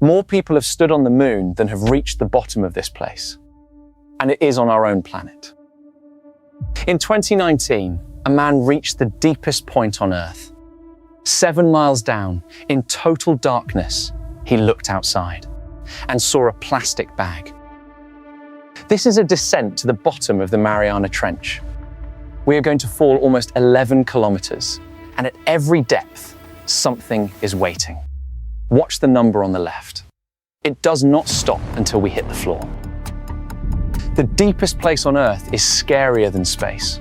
More people have stood on the moon than have reached the bottom of this place. And it is on our own planet. In 2019, a man reached the deepest point on Earth. 7 miles down, in total darkness, he looked outside and saw a plastic bag. This is a descent to the bottom of the Mariana Trench. We are going to fall almost 11 kilometers, and at every depth, something is waiting. Watch the number on the left. It does not stop until we hit the floor. The deepest place on Earth is scarier than space,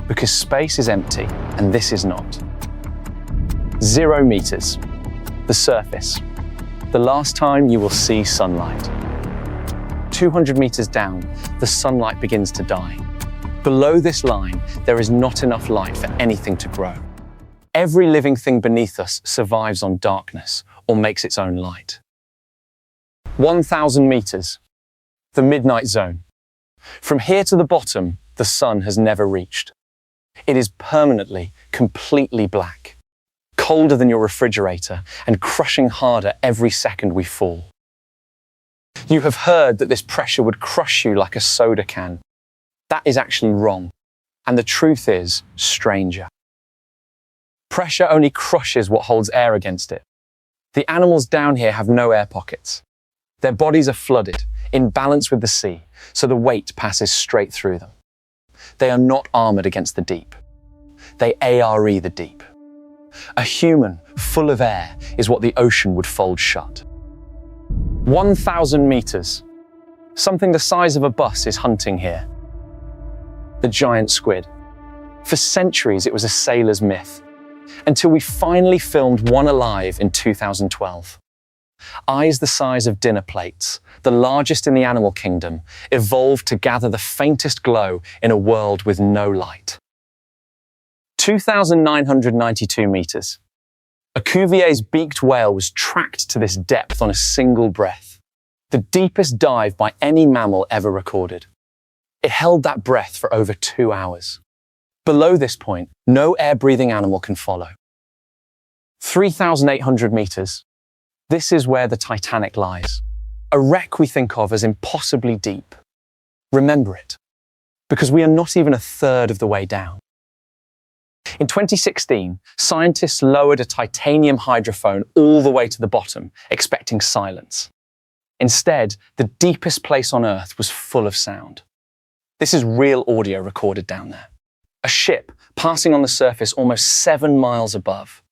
because space is empty and this is not. 0 meters, the surface, the last time you will see sunlight. 200 meters down, the sunlight begins to die. Below this line, there is not enough light for anything to grow. Every living thing beneath us survives on darkness or makes its own light. 1,000 meters, the midnight zone. From here to the bottom, the sun has never reached. It is permanently, completely black, colder than your refrigerator and crushing harder every second we fall. You have heard that this pressure would crush you like a soda can. That is actually wrong, and the truth is stranger. Pressure only crushes what holds air against it. The animals down here have no air pockets. Their bodies are flooded, in balance with the sea, so the weight passes straight through them. They are not armored against the deep. They ARE the deep. A human full of air is what the ocean would fold shut. 1,000 meters. Something the size of a bus is hunting here. The giant squid. For centuries, it was a sailor's myth, until we finally filmed one alive in 2012. Eyes the size of dinner plates, the largest in the animal kingdom, evolved to gather the faintest glow in a world with no light. 2,992 meters. A Cuvier's beaked whale was tracked to this depth on a single breath, the deepest dive by any mammal ever recorded. It held that breath for over 2 hours. Below this point, no air-breathing animal can follow. 3,800 meters. This is where the Titanic lies, a wreck we think of as impossibly deep. Remember it, because we are not even a third of the way down. In 2016, scientists lowered a titanium hydrophone all the way to the bottom, expecting silence. Instead, the deepest place on Earth was full of sound. This is real audio recorded down there. A ship passing on the surface almost 7 miles above.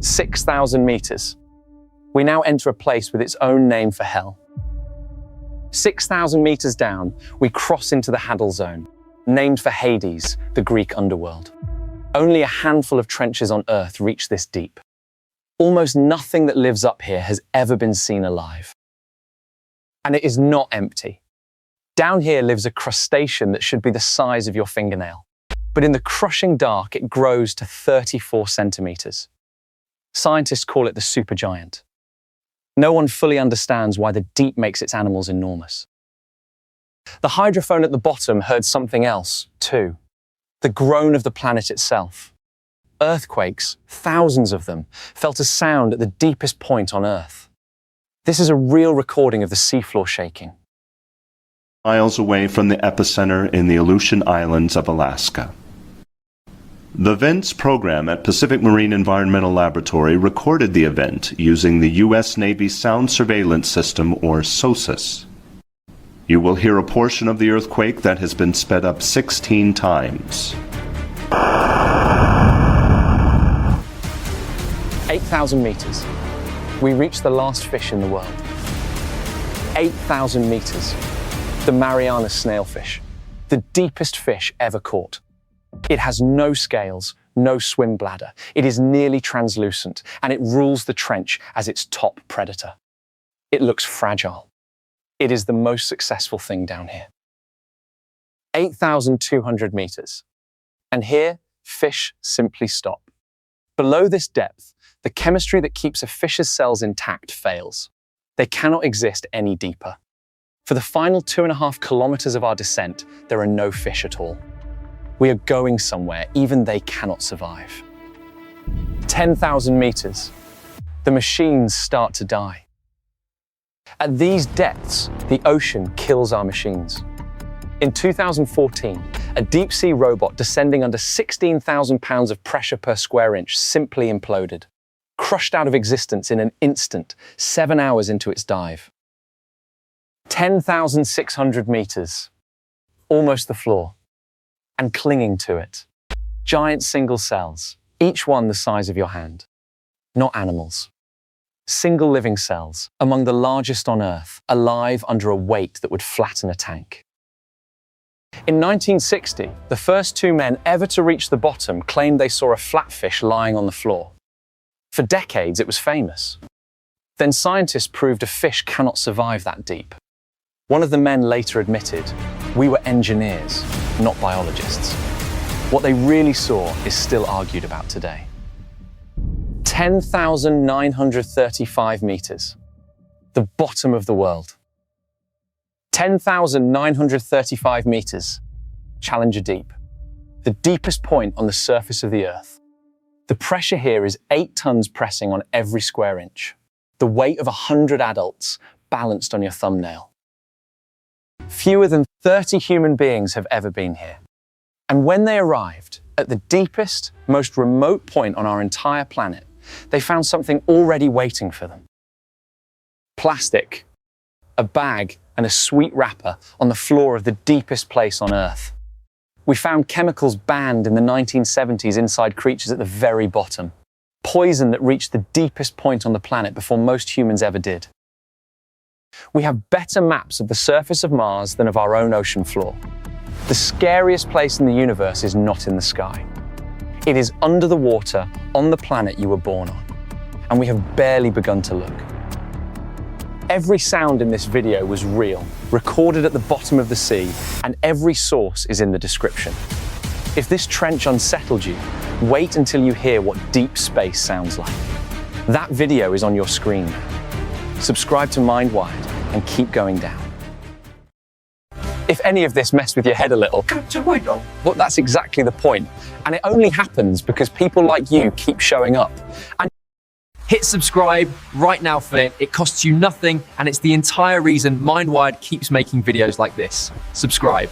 "6,000 meters. We now enter a place with its own name for hell. 6,000 meters down, we cross into the Hadal Zone, named for Hades, the Greek underworld. Only a handful of trenches on Earth reach this deep. Almost nothing that lives up here has ever been seen alive. And it is not empty. Down here lives a crustacean that should be the size of your fingernail. But in the crushing dark, it grows to 34 centimeters. Scientists call it the supergiant. No one fully understands why the deep makes its animals enormous. The hydrophone at the bottom heard something else, too. The groan of the planet itself. Earthquakes, thousands of them, felt a sound at the deepest point on Earth. This is a real recording of the seafloor shaking. Miles away from the epicenter in the Aleutian Islands of Alaska. The VENTS program at Pacific Marine Environmental Laboratory recorded the event using the U.S. Navy Sound Surveillance System, or SOSUS. You will hear a portion of the earthquake that has been sped up 16 times. 8,000 meters. We reach the last fish in the world. 8,000 meters. The Mariana snailfish, the deepest fish ever caught. It has no scales, no swim bladder. It is nearly translucent, and it rules the trench as its top predator. It looks fragile. It is the most successful thing down here. 8,200 meters. And here, fish simply stop. Below this depth, the chemistry that keeps a fish's cells intact fails. They cannot exist any deeper. For the final 2.5 kilometers of our descent, there are no fish at all. We are going somewhere even they cannot survive. 10,000 meters. The machines start to die. At these depths, the ocean kills our machines. In 2014, a deep-sea robot descending under 16,000 pounds of pressure per square inch simply imploded, crushed out of existence in an instant, 7 hours into its dive. 10,600 meters, almost the floor, and clinging to it. Giant single cells, each one the size of your hand. Not animals. Single living cells, among the largest on Earth, alive under a weight that would flatten a tank. In 1960, the first 2 men ever to reach the bottom claimed they saw a flatfish lying on the floor. For decades, it was famous. Then scientists proved a fish cannot survive that deep. One of the men later admitted, "We were engineers, not biologists." What they really saw is still argued about today. 10,935 meters, the bottom of the world. 10,935 meters, Challenger Deep, the deepest point on the surface of the Earth. The pressure here is 8 tons pressing on every square inch, the weight of 100 adults balanced on your thumbnail. Fewer than 30 human beings have ever been here. And when they arrived, at the deepest, most remote point on our entire planet, they found something already waiting for them. Plastic, a bag, and a sweet wrapper on the floor of the deepest place on Earth. We found chemicals banned in the 1970s inside creatures at the very bottom. Poison that reached the deepest point on the planet before most humans ever did. We have better maps of the surface of Mars than of our own ocean floor. The scariest place in the universe is not in the sky. It is under the water on the planet you were born on. And we have barely begun to look. Every sound in this video was real, recorded at the bottom of the sea, and every source is in the description. If this trench unsettled you, wait until you hear what deep space sounds like. That video is on your screen now. Subscribe to MindWired and keep going down. If any of this messed with your head a little, well, that's exactly the point. And it only happens because people like you keep showing up. And hit subscribe right now for it. It costs you nothing, and it's the entire reason MindWired keeps making videos like this. Subscribe.